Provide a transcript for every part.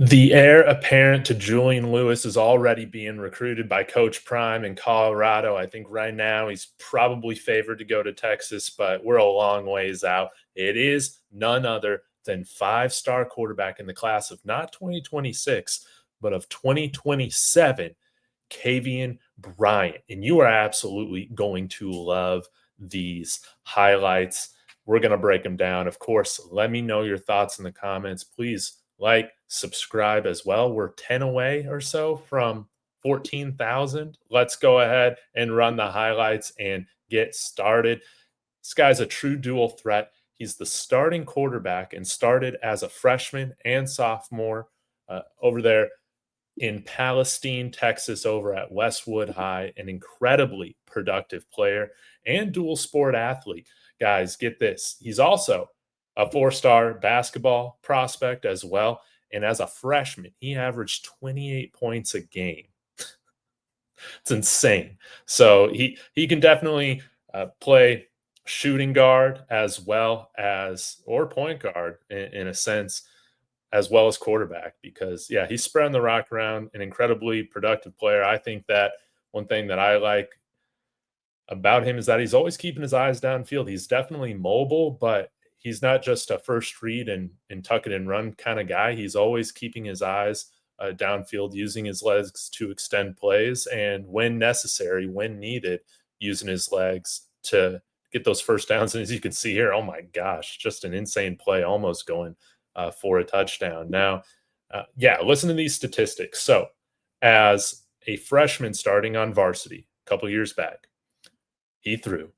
The heir apparent to Julian Lewis is already being recruited by Coach Prime in Colorado. I think right now he's probably favored to go to Texas, but we're a long ways out. It is none other than five-star quarterback in the class of not 2026, but of 2027, Kavian Bryant. And you are absolutely going to love these highlights. We're going to break them down. Of course, let me know your thoughts in the comments. Please like, subscribe as well. We're 10 away or so from 14,000. Let's go ahead and run the highlights and get started. This guy's a true dual threat. He's the starting quarterback and started as a freshman and sophomore over there in Palestine, Texas, over at Westwood High. An incredibly productive player and dual sport athlete. Guys, get this. He's also a four-star basketball prospect as well. And as a freshman, he averaged 28 points a game. It's insane. So he can definitely play shooting guard as well as, or point guard in a sense, as well as quarterback, because yeah, he's spreading the rock around, an incredibly productive player. I think that one thing that I like about him is that he's always keeping his eyes downfield. He's definitely mobile, but he's not just a first read and tuck it and run kind of guy. He's always keeping his eyes downfield, using his legs to extend plays, and when necessary, when needed, using his legs to get those first downs. And as you can see here, oh my gosh, just an insane play, almost going for a touchdown. Now, yeah, listen to these statistics. So as a freshman starting on varsity a couple years back, he threw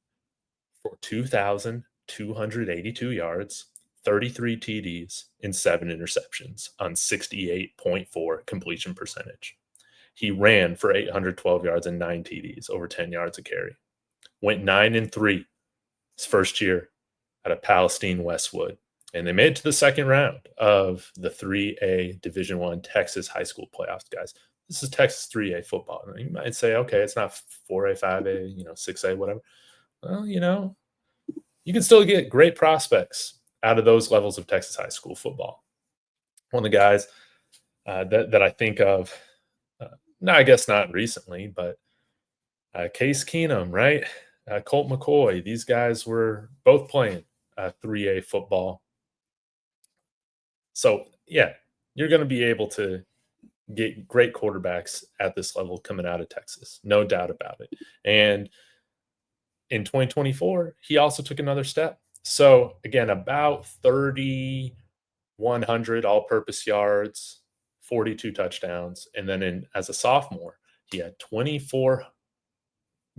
for 2,282 yards, 33 TDs, and 7 interceptions on 68.4 completion percentage. He ran for 812 yards and 9 TDs, over 10 yards a carry. Went 9-3 his first year out of Palestine Westwood. And they made it to the second round of the 3A Division I Texas high school playoffs, guys. This is Texas 3A football. You might say, okay, it's not 4A, 5A, 6A, whatever. Well, you can still get great prospects out of those levels of Texas high school football. One of the guys that I think of, no, I guess not recently, but Case Keenum, right? Colt McCoy. These guys were both playing 3A football. So, yeah, you're going to be able to get great quarterbacks at this level coming out of Texas. No doubt about it. And in 2024, he also took another step. So, again, about 3,100 all-purpose yards, 42 touchdowns. And then as a sophomore, he had 24,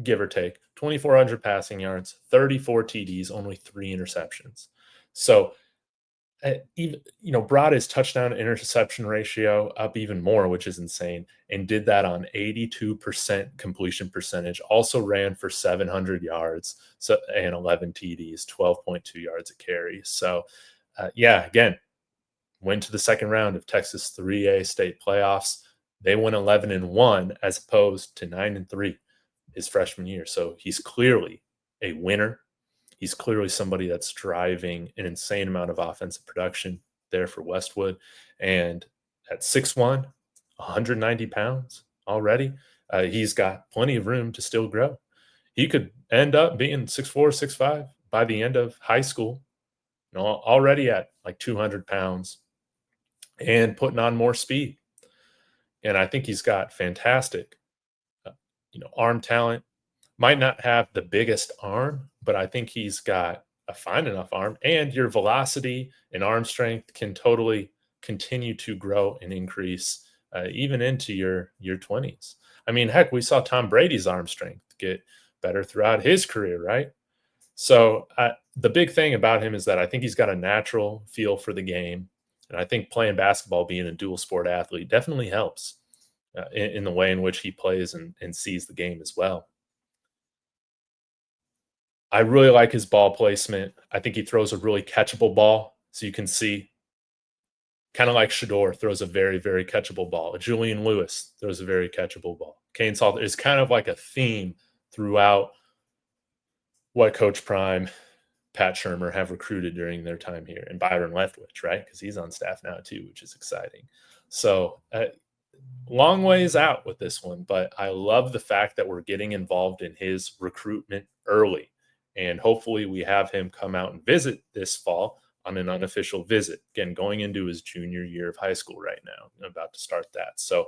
give or take, 2,400 passing yards, 34 TDs, only 3 interceptions. So, even brought his touchdown interception ratio up even more, which is insane, and did that on 82% completion percentage. Also ran for 700 yards and 11 TDs, 12.2 yards a carry. So, yeah, again, went to the second round of Texas 3A state playoffs. They went 11-1 as opposed to 9-3 his freshman year. So he's clearly a winner. He's clearly somebody that's driving an insane amount of offensive production there for Westwood. And at 6'1", 190 pounds already, he's got plenty of room to still grow. He could end up being 6'4", 6'5" by the end of high school, already at like 200 pounds and putting on more speed. And I think he's got fantastic, arm talent. Might not have the biggest arm, but I think he's got a fine enough arm, and your velocity and arm strength can totally continue to grow and increase even into your 20s. I mean, heck, we saw Tom Brady's arm strength get better throughout his career, right? So the big thing about him is that I think he's got a natural feel for the game, and I think playing basketball, being a dual sport athlete, definitely helps in the way in which he plays and sees the game as well. I really like his ball placement. I think he throws a really catchable ball. So you can see, kind of like Shurmur throws a very, very catchable ball. Julian Lewis throws a very catchable ball. Kane Salter is kind of like a theme throughout what Coach Prime Pat Shurmur have recruited during their time here, and Byron Leftwich, right? Because he's on staff now too, which is exciting. So long ways out with this one, but I love the fact that we're getting involved in his recruitment early. And hopefully we have him come out and visit this fall on an unofficial visit. Again, going into his junior year of high school right now. I'm about to start that. So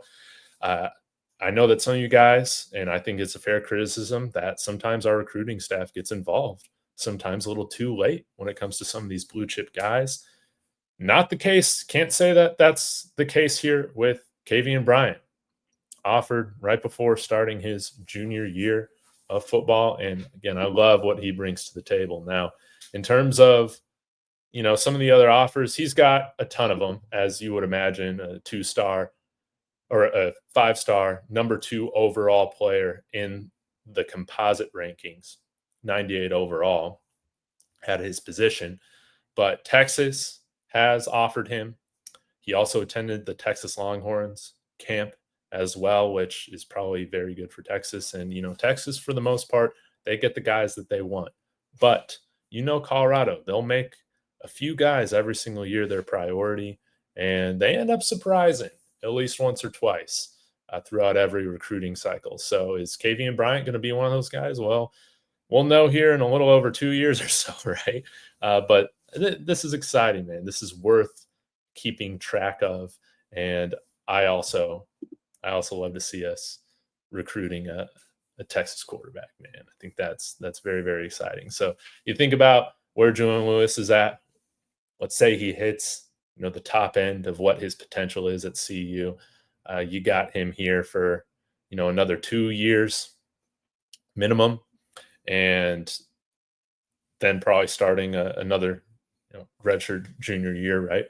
uh, I know that some of you guys, and I think it's a fair criticism, that sometimes our recruiting staff gets involved, sometimes a little too late when it comes to some of these blue chip guys. Not the case. Can't say that that's the case here with Kavian Bryant. Offered right before starting his junior year of football. And again, I love what he brings to the table. Now, in terms of, some of the other offers, he's got a ton of them, as you would imagine, a 2-star or a 5-star number 2 overall player in the composite rankings, 98 overall at his position. But Texas has offered him. He also attended the Texas Longhorns camp as well, which is probably very good for Texas. And, Texas, for the most part, they get the guys that they want. But, Colorado, they'll make a few guys every single year their priority, and they end up surprising at least once or twice throughout every recruiting cycle. So is Kavian Bryant going to be one of those guys? Well, we'll know here in a little over 2 years or so, right? But this is exciting, man. This is worth keeping track of. And I also love to see us recruiting a Texas quarterback, man. I think that's very, very exciting. So you think about where Julian Lewis is at. Let's say he hits, the top end of what his potential is at CU. You got him here for, another 2 years minimum, and then probably starting another, redshirt junior year, right?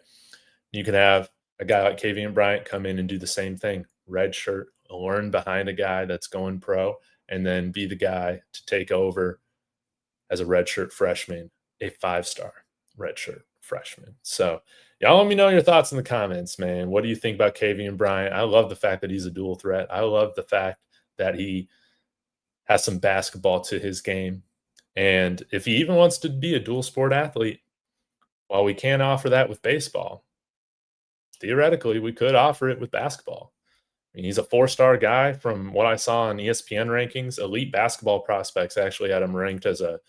You can have a guy like Kavian Bryant come in and do the same thing, redshirt, learn behind a guy that's going pro, and then be the guy to take over as a redshirt freshman, a 5-star redshirt freshman. So y'all let me know your thoughts in the comments, man. What do you think about Kavian Bryant? I love the fact that he's a dual threat. I love the fact that he has some basketball to his game. And if he even wants to be a dual sport athlete, while we can't offer that with baseball, theoretically, we could offer it with basketball. I mean, he's a 4-star guy from what I saw on ESPN rankings. Elite Basketball Prospects actually had him ranked as a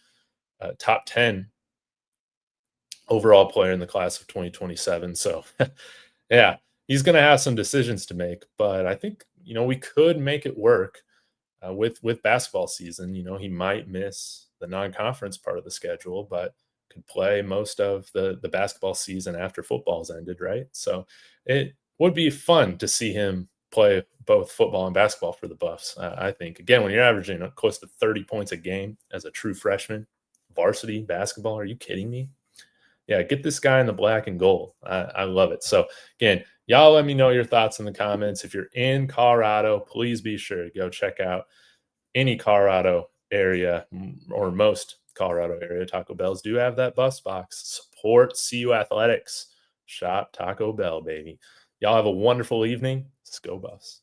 top 10 overall player in the class of 2027. So, yeah, he's going to have some decisions to make. But I think, we could make it work with basketball season. He might miss the non-conference part of the schedule, but could play most of the basketball season after football's ended, right? So it would be fun to see him play both football and basketball for the Buffs. I think, again, when you're averaging close to 30 points a game as a true freshman, varsity basketball, are you kidding me? Yeah, get this guy in the black and gold. I love it. So again, y'all let me know your thoughts in the comments. If you're in Colorado, please be sure to go check out any Colorado area or most Colorado area Taco Bells do have that bus box. Support CU Athletics. Shop Taco Bell, baby. Y'all have a wonderful evening. Let's go Buffs.